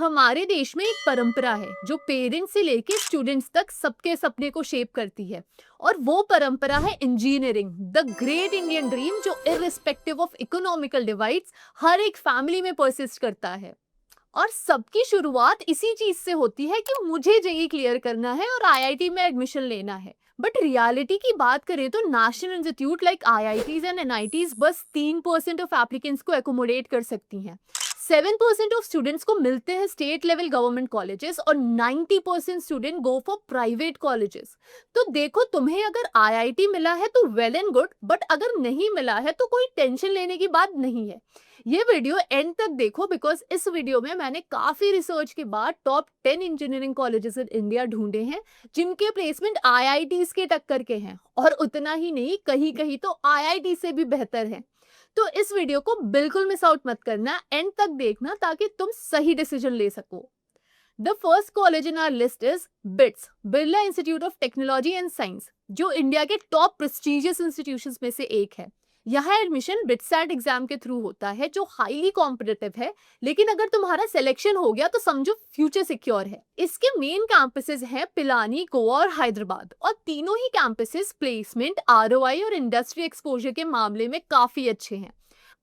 हमारे देश में एक परंपरा है जो पेरेंट्स से लेके स्टूडेंट्स तक सबके सपने को शेप करती है। और वो परंपरा है engineering, the great Indian dream, जो इररिस्पेक्टिव ऑफ इकोनॉमिकल डिवाइड्स हर एक फैमिली में परसिस्ट करता है। और सबकी शुरुआत इसी चीज से होती है कि मुझे जेई क्लियर करना है और आईआईटी में एडमिशन लेना है। बट रियलिटी की बात करें तो national institute like IITs and NITs बस 3% ऑफ एप्लीकेंट्स को एकोमोडेट कर सकती हैं। 7% ऑफ स्टूडेंट्स को मिलते हैं स्टेट लेवल गवर्नमेंट कॉलेजेस और 90% student go for private colleges. तो देखो, तुम्हें अगर आईआईटी मिला है तो वेल एंड गुड, बट अगर नहीं मिला है तो कोई टेंशन लेने की बात नहीं है। ये वीडियो एंड तक देखो, बिकॉज इस वीडियो में मैंने काफी रिसर्च के बाद top 10 engineering colleges in India ढूंढे हैं जिनके प्लेसमेंट आईआईटीज के टक्कर के हैं, और उतना ही नहीं, कहीं कहीं तो आईआईटी से भी बेहतर है। तो इस वीडियो को बिल्कुल मिस आउट मत करना, एंड तक देखना ताकि तुम सही डिसीजन ले सको। The first college in our list is BITS, Birla institute of technology and science, जो इंडिया के टॉप प्रेस्टिजियस इंस्टीट्यूशंस में से एक है। यहाँ एडमिशन बिटसैट एग्जाम के थ्रू होता है जो हाईली कॉम्पिटिटिव है, लेकिन अगर तुम्हारा सिलेक्शन हो गया तो समझो फ्यूचर सिक्योर है। इसके मेन कैंपसेस हैं पिलानी, गोवा और हैदराबाद, और तीनों ही कैंपसेस प्लेसमेंट, आरओआई और इंडस्ट्री एक्सपोजर के मामले में काफी अच्छे हैं।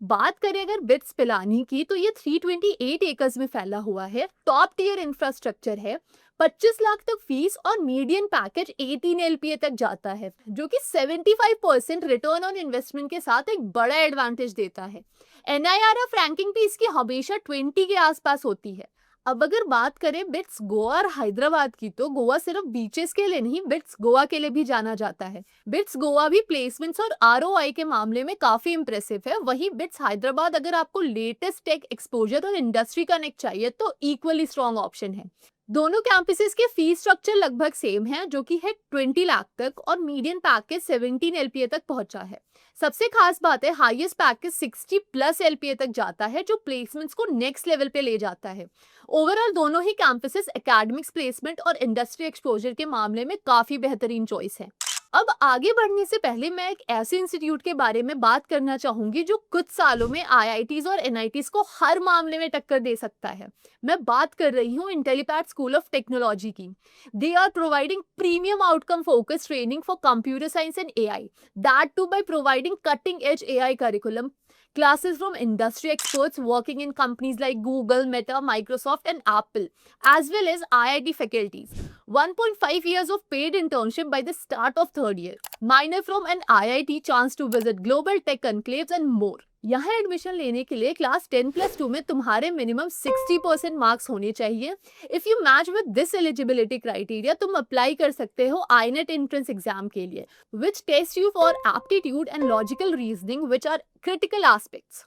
बात करें अगर बिट्स पिलानी की, तो ये 328 एकर्स में फैला हुआ है, टॉप टियर इंफ्रास्ट्रक्चर है, 25 लाख तक फीस और मीडियन पैकेज 18 एलपीए तक जाता है, जो कि 75% रिटर्न ऑन इन्वेस्टमेंट के साथ एक बड़ा एडवांटेज देता है। एनआईआरएफ रैंकिंग भी इसकी हमेशा 20 के आसपास होती है। अब अगर बात करें बिट्स गोवा और हैदराबाद की, तो गोवा सिर्फ बीचेस के लिए नहीं, बिट्स गोवा के लिए भी जाना जाता है। बिट्स गोवा भी प्लेसमेंट्स और आरओआई के मामले में काफी इंप्रेसिव है। वहीं बिट्स हैदराबाद अगर आपको लेटेस्ट टेक एक्सपोजर और इंडस्ट्री कनेक्ट चाहिए तो इक्वली स्ट्रॉन्ग ऑप्शन है। दोनों कैंपसेस के फीस स्ट्रक्चर लगभग सेम है, जो कि है 20 लाख तक, और मीडियन पैकेज 17 एलपीए तक पहुंचा है। सबसे खास बात है हाईएस्ट पैकेज 60 प्लस एलपीए तक जाता है, जो प्लेसमेंट्स को नेक्स्ट लेवल पे ले जाता है। ओवरऑल दोनों ही कैंपसेस एकेडमिक्स, प्लेसमेंट और इंडस्ट्री एक्सपोजर के मामले में काफी बेहतरीन चॉइस है। अब आगे बढ़ने से पहले मैं एक ऐसे इंस्टीट्यूट के बारे में बात करना चाहूंगी जो कुछ सालों में आईआईटीज और एनआईटीज को हर मामले में टक्कर दे सकता है। मैं बात कर रही हूँ इंटेलीपैड स्कूल ऑफ टेक्नोलॉजी की। They are providing premium outcome focused training for computer science and AI, that too by providing cutting edge AI curriculum, classes from industry experts working in companies like Google, Meta, Microsoft and Apple, as well as IIT faculties. 1.5 years of paid internship by the start of third year. Minor from an IIT, chance to visit global tech enclaves and more. यहाँ admission लेने के लिए class 10+2 में तुम्हारे minimum 60% marks होने चाहिए। If you match with this eligibility criteria, तुम apply कर सकते हो आईनेट एंट्रेंस एग्जाम के लिए, which tests you for aptitude and logical reasoning, which are critical aspects.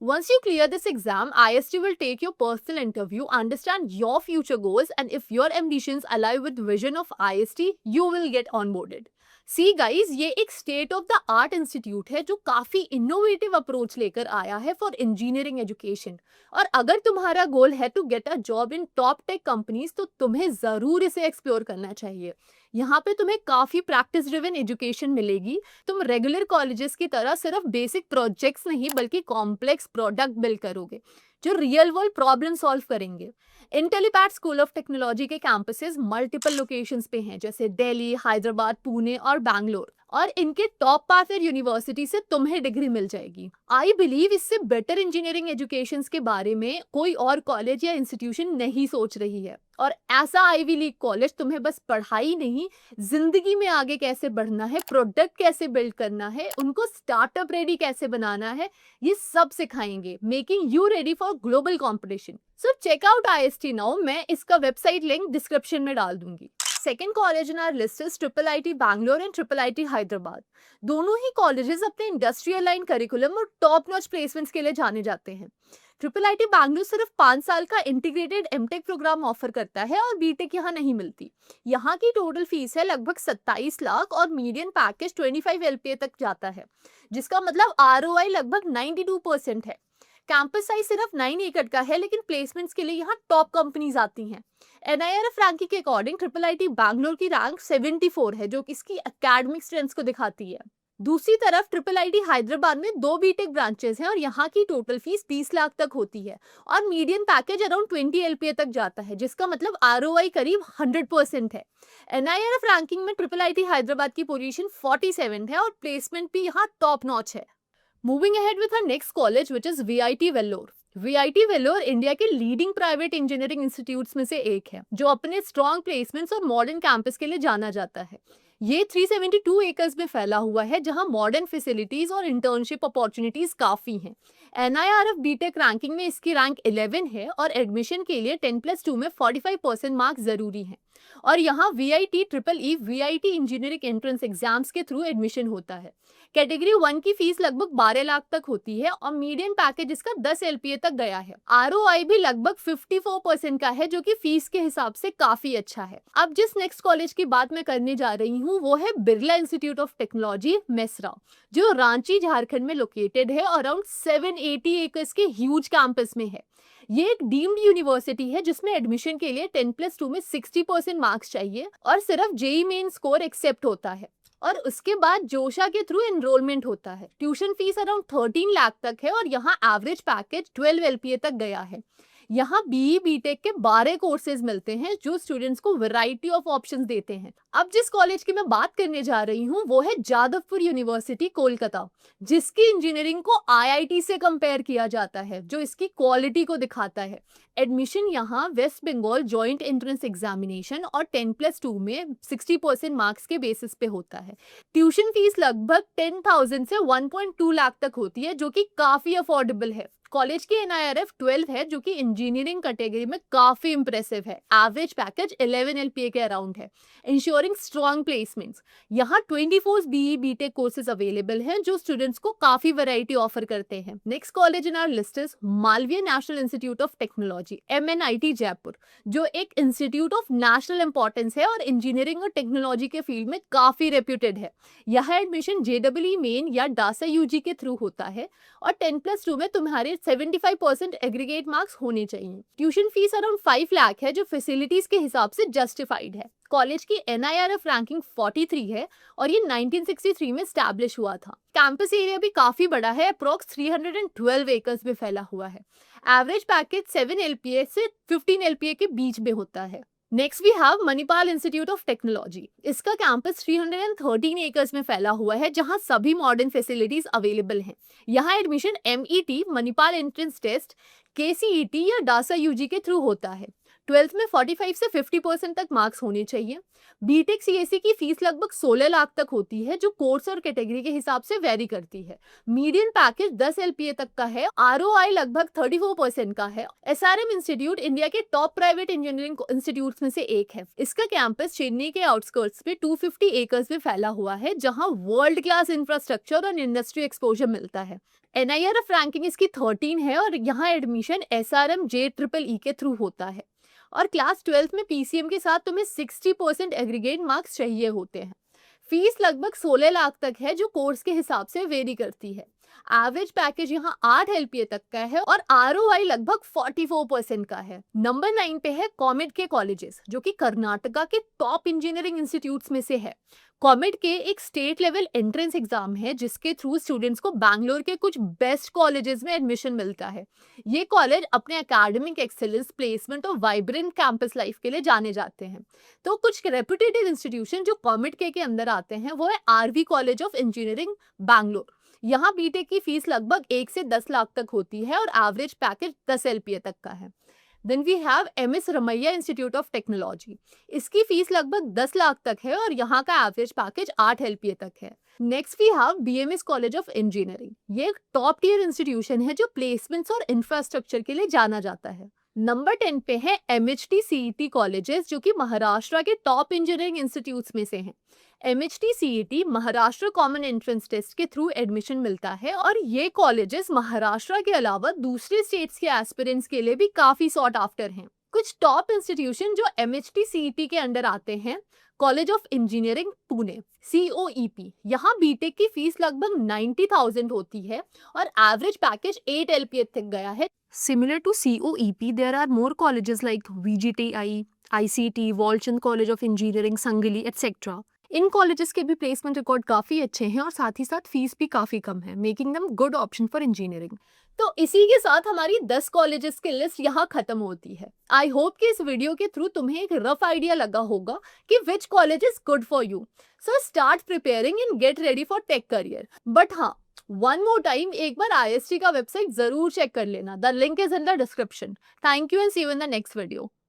Once you clear this exam, IST will take your personal interview, understand your future goals, and if your ambitions align with vision of IST, you will get onboarded. See guys, ये एक state of the art institute है जो काफी innovative approach लेकर आया है for engineering education. और अगर तुम्हारा गोल है to get a job in top tech companies, तो तुम्हें जरूर इसे एक्सप्लोर करना चाहिए। यहाँ पे तुम्हें काफी प्रैक्टिस ड्रिवन एजुकेशन मिलेगी। तुम रेगुलर कॉलेजेस की तरह सिर्फ बेसिक प्रोजेक्ट्स नहीं, बल्कि कॉम्प्लेक्स प्रोडक्ट बिल्ड करोगे जो रियल वर्ल्ड प्रॉब्लम सॉल्व करेंगे। इंटेलीपैड स्कूल ऑफ टेक्नोलॉजी के कैंपसेस मल्टीपल लोकेशंस पे हैं, जैसे दिल्ली, हैदराबाद, पुणे और बैंगलोर, और इनके टॉप पाथर यूनिवर्सिटी से तुम्हें डिग्री मिल जाएगी। आई बिलीव इससे बेटर इंजीनियरिंग एजुकेशन के बारे में कोई और कॉलेज या इंस्टीट्यूशन नहीं सोच रही है। और ऐसा आईवी लीग कॉलेज तुम्हें बस पढ़ाई नहीं, जिंदगी में आगे कैसे बढ़ना है, प्रोडक्ट कैसे बिल्ड करना है, उनको स्टार्टअप रेडी कैसे बनाना है, ये सब सिखाएंगे, making you ready for global competition. So check out IST now. मैं इसका वेबसाइट लिंक डिस्क्रिप्शन में डाल दूंगी। Second college in our list is triple IT Bangalore and triple IT Hyderabad. दोनों ही कॉलेजेस अपने इंडस्ट्रियल लाइन करिकुलम और टॉप नॉच प्लेसमेंट्स के लिए जाने जाते हैं। ट्रिपल आईटी बैंगलोर सिर्फ 5 साल का इंटीग्रेटेड एमटेक प्रोग्राम ऑफर करता है और बीटेक यहाँ नहीं मिलती। यहाँ की टोटल फीस है लगभग 27 लाख और मीडियन पैकेज 25 एलपीए तक जाता है, जिसका मतलब आरओआई लगभग 92% है। कैंपस साइज सिर्फ 9 एकड़ का है, लेकिन प्लेसमेंट्स के लिए यहाँ टॉप कंपनीज आती हैं। एनआईआरएफ रैंकिंग के अकॉर्डिंग ट्रिपल आईटी बैंगलोर की रैंक 74 है, जो इसकी एकेडमिक स्ट्रेंथ को दिखाती है। दूसरी तरफ ट्रिपल आईटी हैदराबाद में 2 बीटेक ब्रांचेस हैं और यहाँ की टोटल फीस 20 लाख तक होती है और मीडियन पैकेज अराउंड 20 एलपीए तक जाता है, जिसका मतलब आरओआई करीब 100% है। एनआईआरएफ रैंकिंग में ट्रिपल आईटी हैदराबाद की पोजीशन 47 है और प्लेसमेंट भी यहाँ टॉप नॉच है। Moving ahead with our next college which is VIT Vellore. VIT Vellore India के लीडिंग प्राइवेट इंजीनियरिंग इंस्टीट्यूट्स में से एक है जो अपने स्ट्रॉन्ग प्लेसमेंट्स और मॉडर्न कैंपस के लिए जाना जाता है। ये 372 एकर्स में फैला हुआ है जहां मॉडर्न फैसिलिटीज और इंटर्नशिप अपॉर्चुनिटीज काफी हैं। एनआईआरएफ बीटेक रैंकिंग में इसकी रैंक 11 है और एडमिशन के लिए 10+2 में 45% मार्क्स जरूरी हैं। और यहाँ VIT triple E VIT engineering entrance exams के थ्रू एडमिशन होता है। कैटेगरी 1 की फीस लगभग 12 लाख तक होती है और मीडियन पैकेज इसका 10 एलपीए तक गया है। आरओआई भी लगभग 54% का है जो कि फीस के हिसाब से काफी अच्छा है। अब जिस नेक्स्ट कॉलेज की बात मैं करने जा रही हूँ वो है Birla institute of technology Mesra, जो रांची झारखंड में लोकेटेड है। अराउंड 780 एकर्स के ह्यूज कैंपस में है। ये एक डीम्ड यूनिवर्सिटी है जिसमें एडमिशन के लिए 10+2 में 60% मार्क्स चाहिए और सिर्फ जेई मेन स्कोर एक्सेप्ट होता है और उसके बाद जोशा के थ्रू एनरोलमेंट होता है। ट्यूशन फीस अराउंड 13 लाख तक है और यहाँ एवरेज पैकेज 12 एलपीए तक गया है। यहाँ बीई बीटेक के 12 कोर्सेज मिलते हैं जो स्टूडेंट्स को वैरायटी ऑफ ऑप्शंस देते हैं। अब जिस कॉलेज की मैं बात करने जा रही हूँ वो है जादवपुर यूनिवर्सिटी कोलकाता, जिसकी इंजीनियरिंग को आईआईटी से कंपेयर किया जाता है, जो इसकी क्वालिटी को दिखाता है। एडमिशन यहाँ West Bengal joint entrance examination और 10+2 में 60% मार्क्स के बेसिस पे होता है। ट्यूशन फीस लगभग 10,000 से 1.2 लाख तक होती है जो कि काफी अफोर्डेबल है। कॉलेज की एनआईआरएफ 12 है जो कि इंजीनियरिंग कैटेगरी में काफी इंप्रेसिव है। एवरेज पैकेज 11 एलपीए के अराउंड है, इंश्योरिंग स्ट्रॉन्ग प्लेसमेंट्स। यहाँ 24 बीई बीटेक कोर्सेज अवेलेबल हैं जो स्टूडेंट्स को काफी वैरायटी ऑफर करते हैं। Next college in our list is Malaviya national institute of technology MNIT Jaipur, जो एक इंस्टीट्यूट ऑफ नेशनल इंपॉर्टेंस है और इंजीनियरिंग और टेक्नोलॉजी के फील्ड में काफी रेप्यूटेड है। यहाँ एडमिशन JEE मेन या डासा यूजी के थ्रू होता है और 10+2 में तुम्हारे 75% एग्रीगेट मार्क्स होने चाहिए। ट्यूशन फीस अराउंड 5 लाख है जो फैसिलिटीज के हिसाब से जस्टिफाइड है। कॉलेज की एनआईआरएफ रैंकिंग 43 है और ये 1963 में स्टैब्लिश हुआ था। कैंपस एरिया भी काफी बड़ा है, अप्रॉक्स 312 एकर्स में फैला हुआ है। एवरेज पैकेज 7 एलपीए से 15 एलपीए के बीच में होता है। Next we have Manipal institute of technology. इसका कैंपस 313 एकर्स में फैला हुआ है जहां सभी मॉडर्न फैसिलिटीज अवेलेबल हैं। यहाँ admission MET Manipal entrance test, KCET या डासा यूजी के थ्रू होता है। 12th में 45 से 50% तक मार्क्स होने चाहिए। बीटेक CSE की फीस लगभग 16 लाख तक होती है जो कोर्स और कैटेगरी के हिसाब से वेरी करती है। मीडियन पैकेज 10 एलपीए तक का है। आरओआई लगभग 34% का है। SRM इंस्टीट्यूट इंडिया के टॉप प्राइवेट इंजीनियरिंग इंस्टीट्यूट्स में से एक है। इसका कैंपस चेन्नई के आउटस्कर्ट्स पे 250 एकर्स में फैला हुआ है जहां वर्ल्ड क्लास इंफ्रास्ट्रक्चर और इंडस्ट्री एक्सपोजर मिलता है। एनआईआरएफ रैंकिंग इसकी 13 है और यहाँ एडमिशन SRM JEE के थ्रू होता है और क्लास 12th में PCM के साथ तुम्हें 60% एग्रीगेट मार्क्स चाहिए होते हैं। फीस लगभग 16 लाख तक है जो कोर्स के हिसाब से वेरी करती है। एवरेज पैकेज यहाँ 8 एलपीए तक का है और आरओआई लगभग 44% का है। नंबर 9 पे है कॉमेड के कॉलेजेस, जो कि कर्नाटका के टॉप इंजीनियरिंग इंस्टीट्यूट्स में से है। कॉमेड के एक स्टेट लेवल एंट्रेंस एग्जाम है जिसके थ्रू स्टूडेंट्स को बैंगलोर के कुछ बेस्ट कॉलेजेस में एडमिशन मिलता है। ये कॉलेज अपने एकेडमिक एक्सेलेंस, प्लेसमेंट और वाइब्रेंट कैंपस लाइफ के लिए जाने जाते हैं। तो कुछ रेप्यूटेड इंस्टीट्यूशन जो कॉमेड के अंदर आते हैं वो है RV college of engineering Bangalore. यहाँ बीटेक की फीस लगभग 1 से 10 लाख तक होती है और एवरेज पैकेज 10 एलपीए तक का है। Then we have MS Ramaiah institute of technology. इसकी फीस लगभग 10 लाख तक है और यहाँ का एवरेज पैकेज 8 एलपीए तक है। Next we have BMS college of engineering. ये एक टॉप टियर इंस्टीट्यूशन है जो प्लेसमेंट्स और इंफ्रास्ट्रक्चर के लिए जाना जाता है। नंबर 10 पे है MHT CET कॉलेजेस, जो कि महाराष्ट्र के टॉप इंजीनियरिंग इंस्टीट्यूट्स में से हैं। MHT CET Maharashtra common entrance test के थ्रू एडमिशन मिलता है और ये कॉलेजेस महाराष्ट्र के अलावा दूसरे स्टेट्स के एस्पिरेंट्स के लिए भी काफी सॉट आफ्टर हैं। कुछ टॉप इंस्टीट्यूशन जो MHT CET के अंडर आते हैं: college of engineering Pune COEP। यहाँ बीटेक की फीस लगभग 90,000 होती है और एवरेज पैकेज 8 एलपीए तक गया है। Similar to COEP, there are more colleges like VGTI, ICT, Walchand College of Engineering, Sangli, etc. In colleges के भी प्लेसमेंट रिकॉर्ड काफ़ी अच्छे हैं और साथ ही साथ फीस भी काफ़ी कम है, making them good option for engineering. तो इसी के साथ हमारी 10 कॉलेजेस की लिस्ट यहाँ खत्म होती है। आई होप कि इस वीडियो के थ्रू तुम्हें एक रफ आइडिया लगा होगा कि which college is good for you. So start preparing and get ready for tech career. But हाँ, वन मोर टाइम, एक बार IST का वेबसाइट जरूर चेक कर लेना। The link is in the description. Thank you and see you in the next video.